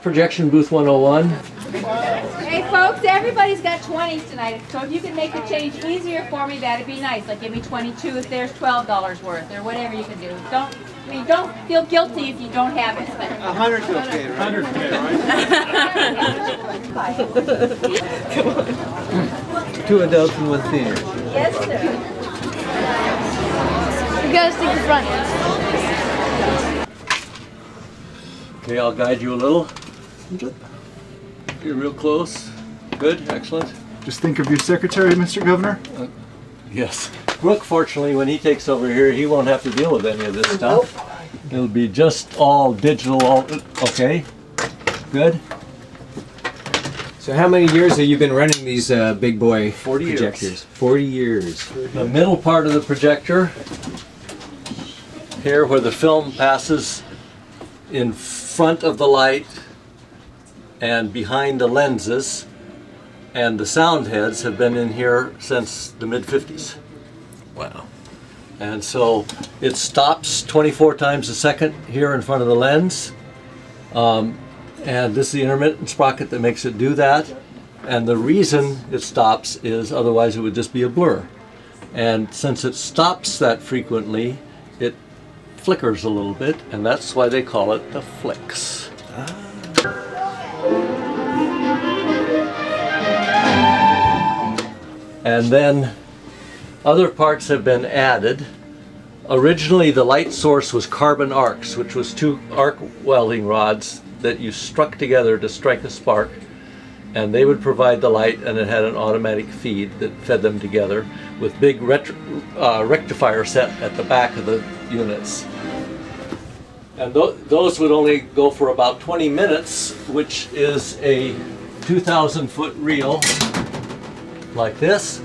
Projection booth 101. Hey folks, everybody's got 20s tonight, so if you can make the change easier for me, that'd be nice. Like give me 22 if there's $12 worth, or whatever you can do. Don't feel guilty if you don't have it. But 100's okay, right? 100's okay, right? 2 adults and 1 senior. Yes, sir. You gotta stick the front. Okay, I'll guide you a little. You're real close. Good, excellent. Just think of your secretary, Mr. Governor. Yes. Brooke, fortunately, when he takes over here, he won't have to deal with any of this stuff. It'll be just all digital. Okay, good. So how many years have you been running these big boy 40 projectors? years. 40 years. The middle part of the projector, here where the film passes in front of the light and behind the lenses, and the sound heads have been in here since the mid-50s. Wow. And so it stops 24 times a second here in front of the lens. And this is the intermittent sprocket that makes it do that. And the reason it stops is otherwise it would just be a blur. And since it stops that frequently, it flickers a little bit, and that's why they call it the flicks. And then other parts have been added. Originally the light source was carbon arcs, which was 2 arc welding rods that you struck together to strike a spark, and they would provide the light, and it had an automatic feed that fed them together with big rectifier set at the back of the units. And those would only go for about 20 minutes, which is a 2,000-foot reel like this.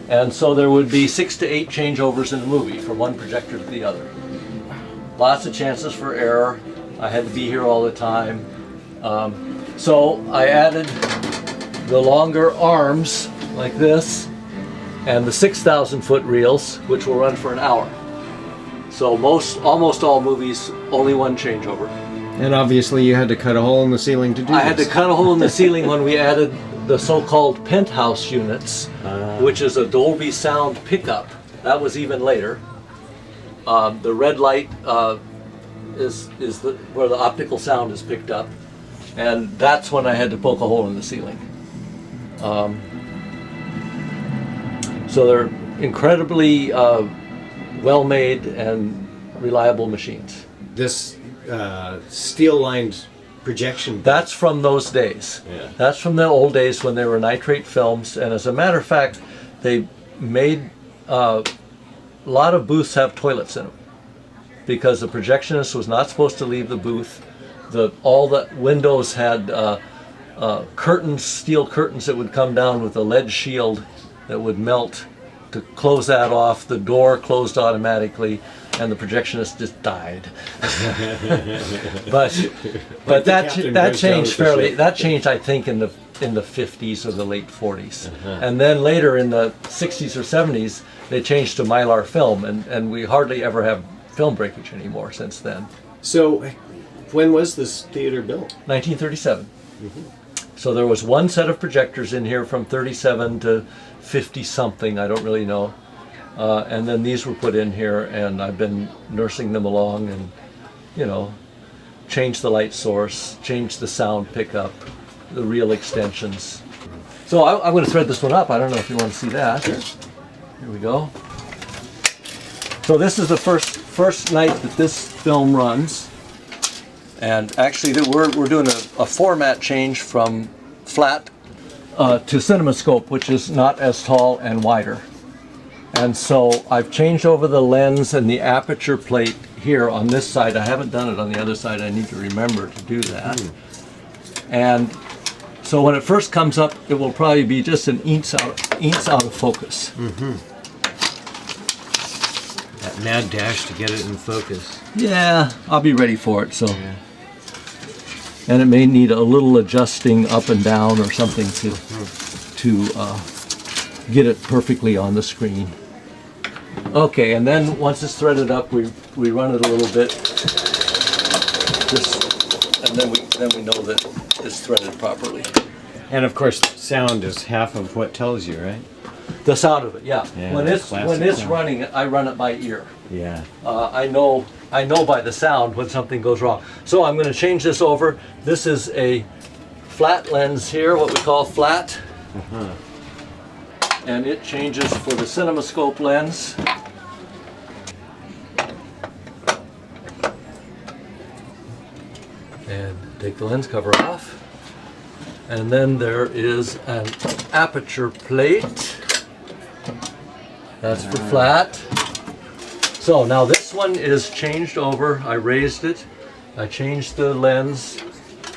And so there would be 6 to 8 changeovers in a movie from one projector to the other. Lots of chances for error. I had to be here all the time. So I added the longer arms like this and the 6,000-foot reels, which will run for an hour. So almost all movies, only one changeover. And obviously you had to cut a hole in the ceiling to do I this. had to cut a hole in the ceiling when we added the so-called penthouse units, which is a Dolby sound pickup. That was even later. The red light is where the optical sound is picked up, and that's when I had to poke a hole in the ceiling. So they're incredibly well-made and reliable machines. This steel-lined projection. That's from those days. Yeah. That's from the old days when they were nitrate films, and as a matter of fact, they made a lot of booths have toilets in them because the projectionist was not supposed to leave the booth. All the windows had curtains, steel curtains that would come down with a lead shield that would melt to close that off. The door closed automatically, and the projectionist just died. but that changed fairly. That changed, I think, in the 50s or the late 40s, and then later in the 60s or 70s, they changed to Mylar film, and we hardly ever have film breakage anymore since then. So, when was this theater built? 1937. So there was one set of projectors in here from 37 to 50 something. I don't really know. And then these were put in here, and I've been nursing them along, and changed the light source, changed the sound pickup, the reel extensions. So I'm going to thread this one up. I don't know if you want to see that. Sure. Here we go. So this is the first night that this film runs, and actually we're doing a format change from flat to CinemaScope, which is not as tall and wider. And so I've changed over the lens and the aperture plate here on this side. I haven't done it on the other side. I need to remember to do that. And so when it first comes up, it will probably be just an inch out of focus. That mad dash to get it in focus. Yeah, I'll be ready for it. So, and it may need a little adjusting up and down or something to get it perfectly on the screen. Okay, and then once it's threaded up, we run it a little bit, just then we know that it's threaded properly. And of course, sound is half of what tells you, right? The sound of it, yeah. Yeah, When it's classic sound. running, I run it by ear. Yeah. I know by the sound when something goes wrong. So I'm going to change this over. This is a flat lens here, what we call flat. And it changes for the CinemaScope lens. And take the lens cover off. And then there is an aperture plate. That's for flat. So now this one is changed over. I raised it. I changed the lens.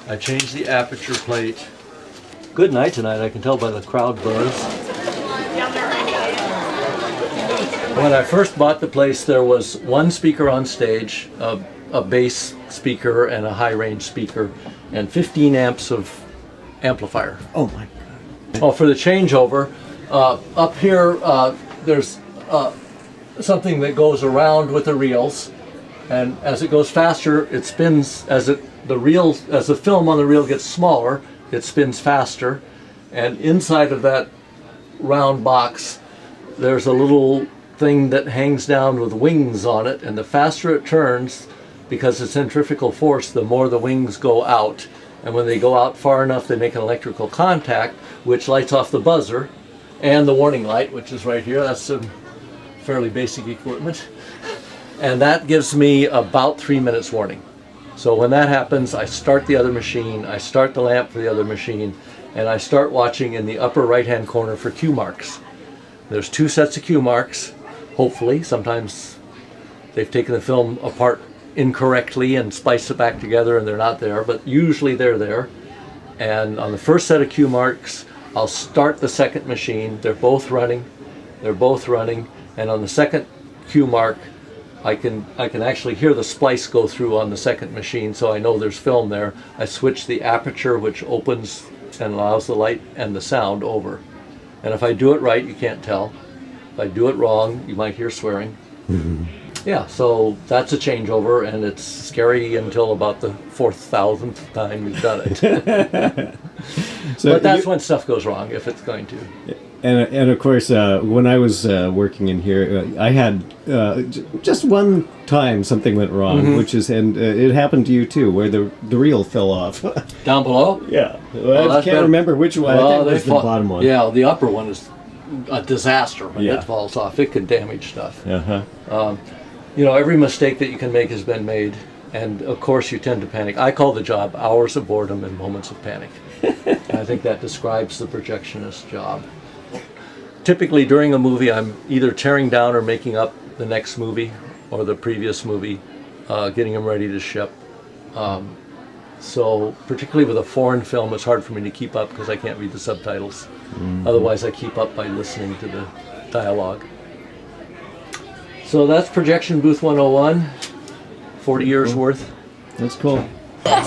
I changed the aperture plate. Good night tonight, I can tell by the crowd buzz. When I first bought the place, there was one speaker on stage, a bass speaker and a high range speaker, and 15 amps of amplifier. Oh my God. Oh, for the changeover, up here there's something that goes around with the reels, and as it goes faster, it spins. As the film on the reel gets smaller, it spins faster, and inside of that round box, there's a little thing that hangs down with wings on it, and the faster it turns, because of centrifugal force, the more the wings go out. And when they go out far enough, they make an electrical contact, which lights off the buzzer and the warning light, which is right here. That's some fairly basic equipment. And that gives me about 3 minutes warning. So when that happens, I start the other machine, I start the lamp for the other machine, and I start watching in the upper right-hand corner for cue marks. There's 2 sets of cue marks, hopefully. Sometimes they've taken the film apart incorrectly and spliced it back together and they're not there, but usually they're there. And on the first set of cue marks, I'll start the second machine. They're both running, and on the second cue mark, I can actually hear the splice go through on the second machine, so I know there's film there. I switch the aperture, which opens and allows the light and the sound over. And if I do it right, you can't tell. If I do it wrong, you might hear swearing. Yeah, so that's a changeover, and it's scary until about the 4,000th time you've done it. But that's when stuff goes wrong, if it's going to. And of course, when I was working in here, I had just one time something went wrong, which is, and it happened to you too, where the reel fell off. Down below? Yeah, well, I can't remember which one. I think it was the bottom one. Yeah, the upper one is a disaster when it falls off. It can damage stuff. You know, every mistake that you can make has been made, and of course you tend to panic. I call the job hours of boredom and moments of panic. I think that describes the projectionist job. Typically during a movie, I'm either tearing down or making up the next movie or the previous movie, getting them ready to ship. So particularly with a foreign film, it's hard for me to keep up because I can't read the subtitles. Otherwise I keep up by listening to the dialogue. So that's Projection Booth 101, 40 years worth. That's cool. I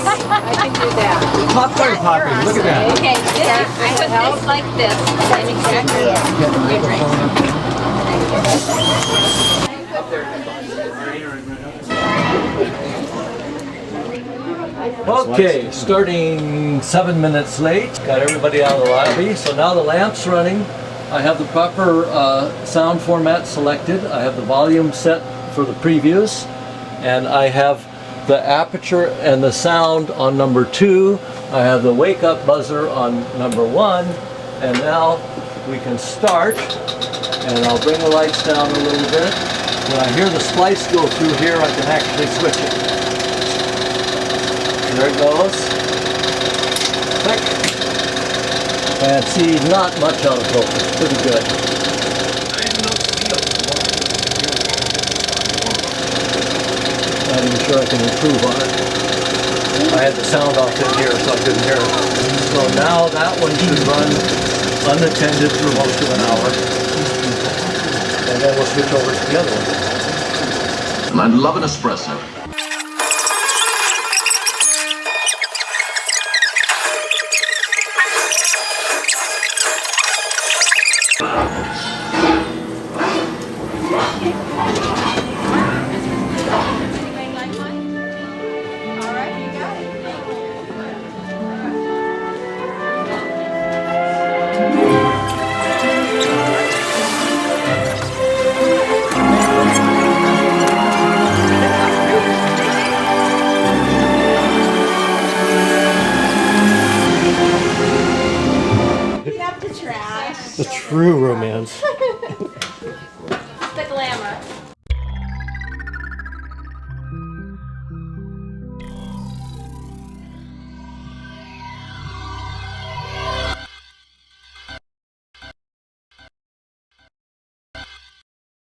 can do that. Popcorn popping, look at that. Okay, I put this like this, and exactly your drink. Okay, starting 7 minutes late. Got everybody out of the lobby. So now the lamp's running. I have the proper sound format selected. I have the volume set for the previews. And I have the aperture and the sound on number 2. I have the wake up buzzer on number 1. And now we can start. And I'll bring the lights down a little bit. When I hear the splice go through here, I can actually switch it. There it goes. Click. And see, not much out of focus. Pretty good. Not even sure I can improve on it. I had the sound off in here, so I couldn't hear it. So now that one should run unattended for most of an hour. And then we'll switch over to the other one. And I love an espresso. Anybody like one? All right, you got it. trash. The true romance. The glamour.